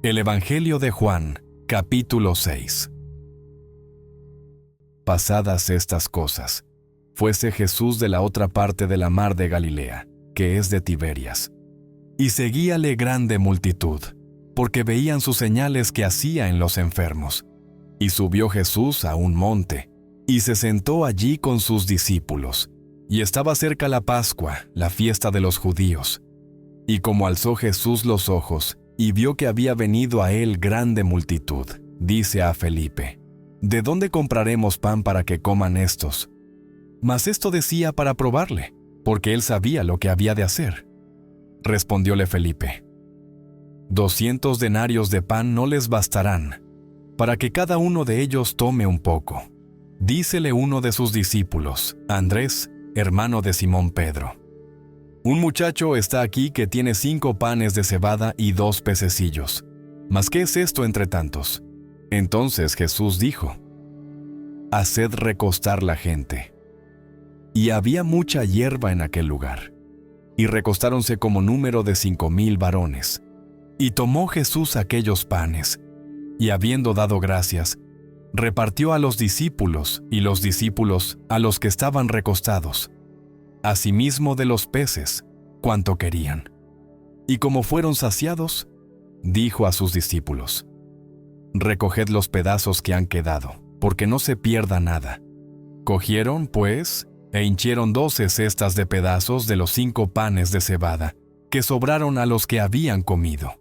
El Evangelio de Juan, capítulo 6. Pasadas estas cosas, fuese Jesús de la otra parte de la mar de Galilea, que es de Tiberias. Y seguíale grande multitud, porque veían sus señales que hacía en los enfermos. Y subió Jesús a un monte, y se sentó allí con sus discípulos. Y estaba cerca la Pascua, la fiesta de los judíos. Y como alzó Jesús los ojos, y vio que había venido a él grande multitud, dice a Felipe: ¿De dónde compraremos pan para que coman estos? Mas esto decía para probarle, porque él sabía lo que había de hacer. Respondióle Felipe: 200 denarios de pan no les bastarán, para que cada uno de ellos tome un poco. Dícele uno de sus discípulos, Andrés, hermano de Simón Pedro: Un muchacho está aquí que tiene 5 panes de cebada y 2 pececillos. ¿Mas qué es esto entre tantos? Entonces Jesús dijo: Haced recostar la gente. Y había mucha hierba en aquel lugar. Y recostáronse como número de 5,000 varones. Y tomó Jesús aquellos panes, y habiendo dado gracias, repartió a los discípulos, y los discípulos a los que estaban recostados. Asimismo de los peces, cuanto querían. Y como fueron saciados, dijo a sus discípulos: Recoged los pedazos que han quedado, porque no se pierda nada. Cogieron, pues, e hinchieron 12 cestas de pedazos de los 5 panes de cebada, que sobraron a los que habían comido.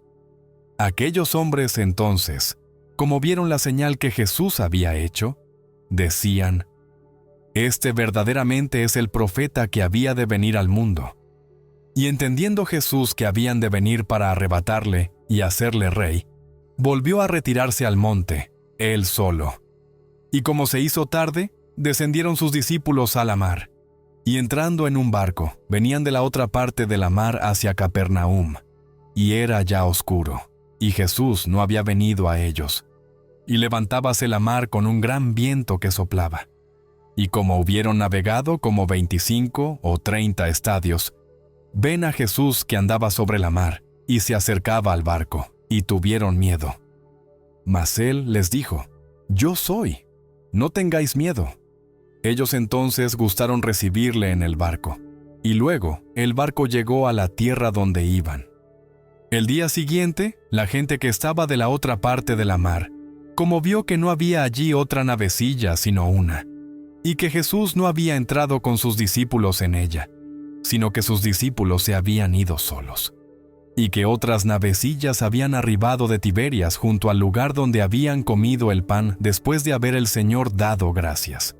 Aquellos hombres entonces, como vieron la señal que Jesús había hecho, decían: Este verdaderamente es el profeta que había de venir al mundo. Y entendiendo Jesús que habían de venir para arrebatarle y hacerle rey, volvió a retirarse al monte, él solo. Y como se hizo tarde, descendieron sus discípulos a la mar, y entrando en un barco, venían de la otra parte de la mar hacia Capernaum, y era ya oscuro, y Jesús no había venido a ellos. Y levantábase la mar con un gran viento que soplaba. Y como hubieron navegado como 25 o 30 estadios, ven a Jesús que andaba sobre la mar, y se acercaba al barco, y tuvieron miedo. Mas él les dijo: Yo soy, no tengáis miedo. Ellos entonces gustaron recibirle en el barco, y luego el barco llegó a la tierra donde iban. El día siguiente, la gente que estaba de la otra parte de la mar, como vio que no había allí otra navecilla sino una, y que Jesús no había entrado con sus discípulos en ella, sino que sus discípulos se habían ido solos, y que otras navecillas habían arribado de Tiberias junto al lugar donde habían comido el pan después de haber el Señor dado gracias.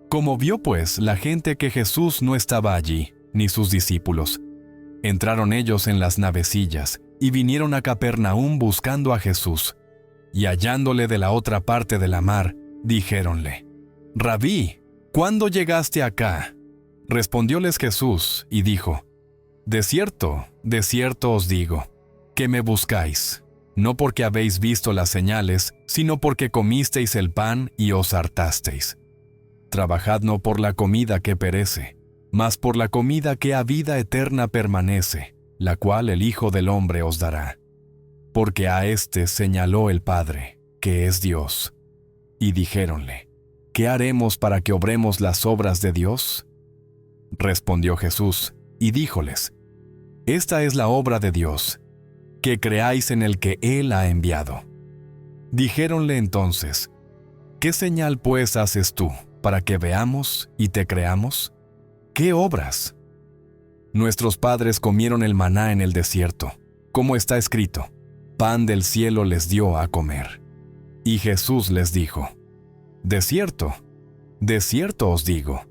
Como vio pues la gente que Jesús no estaba allí, ni sus discípulos, entraron ellos en las navecillas y vinieron a Capernaum buscando a Jesús, y hallándole de la otra parte de la mar, dijéronle: Rabí, ¿cuándo llegaste acá? Respondióles Jesús y dijo: de cierto os digo, que me buscáis, no porque habéis visto las señales, sino porque comisteis el pan y os hartasteis. Trabajad no por la comida que perece, mas por la comida que a vida eterna permanece, la cual el Hijo del Hombre os dará. Porque a éste señaló el Padre, que es Dios. Y dijéronle: ¿Qué haremos para que obremos las obras de Dios? Respondió Jesús, y díjoles: Esta es la obra de Dios, que creáis en el que Él ha enviado. Dijéronle entonces: ¿Qué señal pues haces tú, para que veamos y te creamos? ¿Qué obras? Nuestros padres comieron el maná en el desierto, como está escrito: pan del cielo les dio a comer. Y Jesús les dijo: de cierto os digo,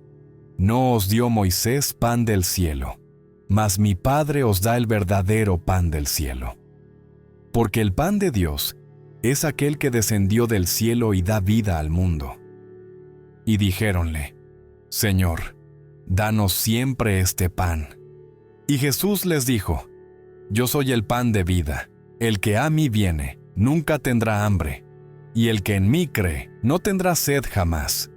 no os dio Moisés pan del cielo, mas mi Padre os da el verdadero pan del cielo. Porque el pan de Dios es aquel que descendió del cielo y da vida al mundo. Y dijéronle: Señor, danos siempre este pan. Y Jesús les dijo: Yo soy el pan de vida. El que a mí viene, nunca tendrá hambre, y el que en mí cree, no tendrá sed jamás.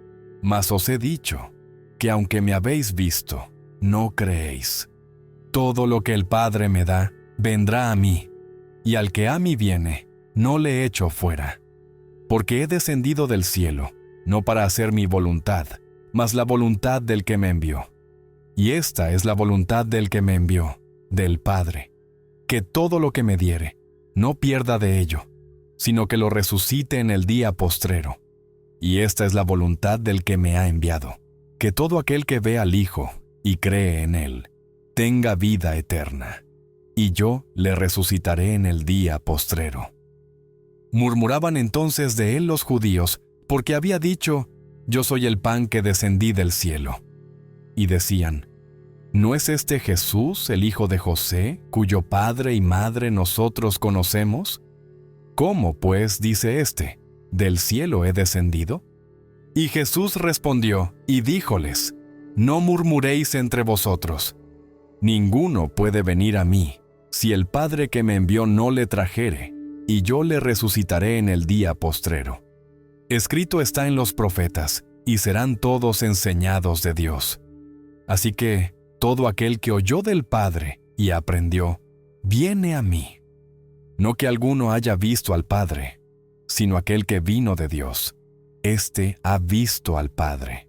Mas os he dicho, que aunque me habéis visto, no creéis. Todo lo que el Padre me da, vendrá a mí, y al que a mí viene, no le echo fuera. Porque he descendido del cielo, no para hacer mi voluntad, mas la voluntad del que me envió. Y esta es la voluntad del que me envió, del Padre, que todo lo que me diere, no pierda de ello, sino que lo resucite en el día postrero. Y esta es la voluntad del que me ha enviado, que todo aquel que ve al Hijo y cree en Él, tenga vida eterna, y yo le resucitaré en el día postrero. Murmuraban entonces de él los judíos, porque había dicho, yo soy el pan que descendí del cielo. Y decían, ¿no es este Jesús, el hijo de José, cuyo padre y madre nosotros conocemos? ¿Cómo, pues, dice éste, del cielo he descendido? Y Jesús respondió y díjoles, no murmuréis entre vosotros. Ninguno puede venir a mí, si el Padre que me envió no le trajere, y yo le resucitaré en el día postrero. Escrito está en los profetas, y serán todos enseñados de Dios. Así que, todo aquel que oyó del Padre y aprendió, viene a mí. No que alguno haya visto al Padre, sino aquel que vino de Dios. Éste ha visto al Padre.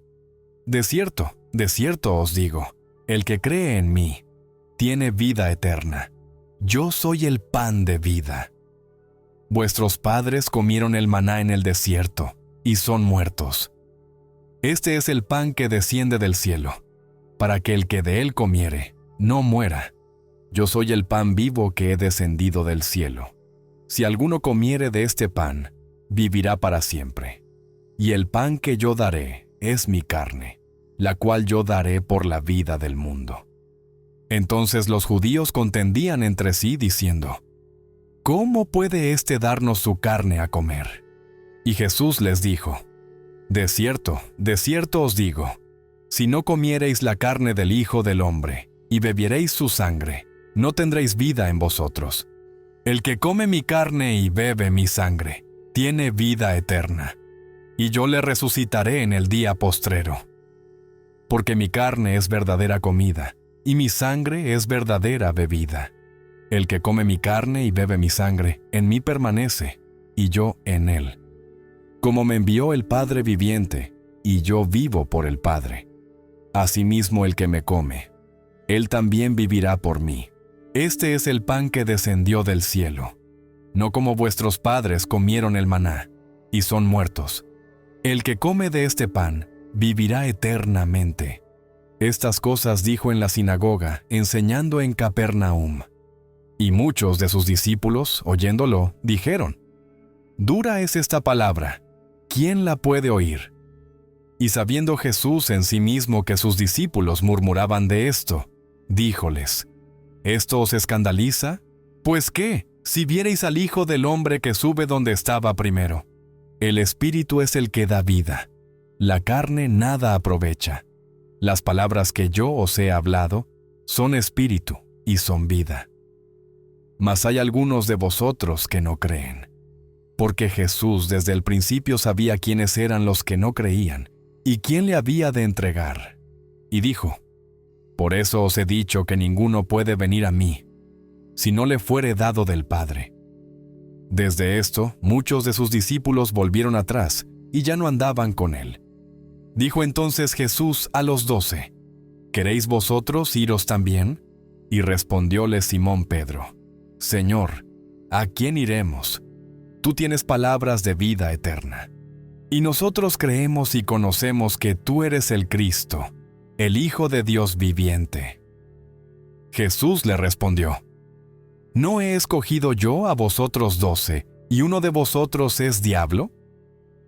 De cierto os digo, el que cree en mí, tiene vida eterna. Yo soy el pan de vida. Vuestros padres comieron el maná en el desierto, y son muertos. Este es el pan que desciende del cielo, para que el que de él comiere, no muera. Yo soy el pan vivo que he descendido del cielo. Si alguno comiere de este pan, vivirá para siempre. Y el pan que yo daré es mi carne, la cual yo daré por la vida del mundo. Entonces los judíos contendían entre sí, diciendo, ¿cómo puede éste darnos su carne a comer? Y Jesús les dijo, de cierto os digo, si no comiereis la carne del Hijo del Hombre, y bebiereis su sangre, no tendréis vida en vosotros. El que come mi carne y bebe mi sangre, tiene vida eterna, y yo le resucitaré en el día postrero. Porque mi carne es verdadera comida, y mi sangre es verdadera bebida. El que come mi carne y bebe mi sangre, en mí permanece, y yo en él. Como me envió el Padre viviente, y yo vivo por el Padre. Asimismo el que me come, él también vivirá por mí. Este es el pan que descendió del cielo. No como vuestros padres comieron el maná, y son muertos. El que come de este pan, vivirá eternamente. Estas cosas dijo en la sinagoga, enseñando en Capernaum. Y muchos de sus discípulos, oyéndolo, dijeron, «Dura es esta palabra, ¿quién la puede oír?» Y sabiendo Jesús en sí mismo que sus discípulos murmuraban de esto, díjoles, ¿esto os escandaliza? Pues qué, si viereis al Hijo del Hombre que sube donde estaba primero. El Espíritu es el que da vida, la carne nada aprovecha. Las palabras que yo os he hablado son espíritu y son vida. Mas hay algunos de vosotros que no creen. Porque Jesús desde el principio sabía quiénes eran los que no creían y quién le había de entregar. Y dijo, por eso os he dicho que ninguno puede venir a mí, si no le fuere dado del Padre. Desde esto, muchos de sus discípulos volvieron atrás y ya no andaban con él. Dijo entonces Jesús a los 12, ¿queréis vosotros iros también? Y respondióle Simón Pedro, Señor, ¿a quién iremos? Tú tienes palabras de vida eterna. Y nosotros creemos y conocemos que tú eres el Cristo, el Hijo de Dios viviente. Jesús le respondió, ¿no he escogido yo a vosotros 12, y uno de vosotros es diablo?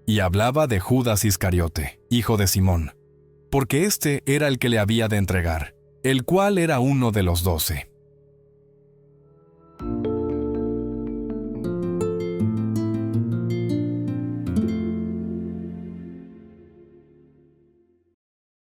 Y hablaba de Judas Iscariote, hijo de Simón, porque éste era el que le había de entregar, el cual era uno de los 12.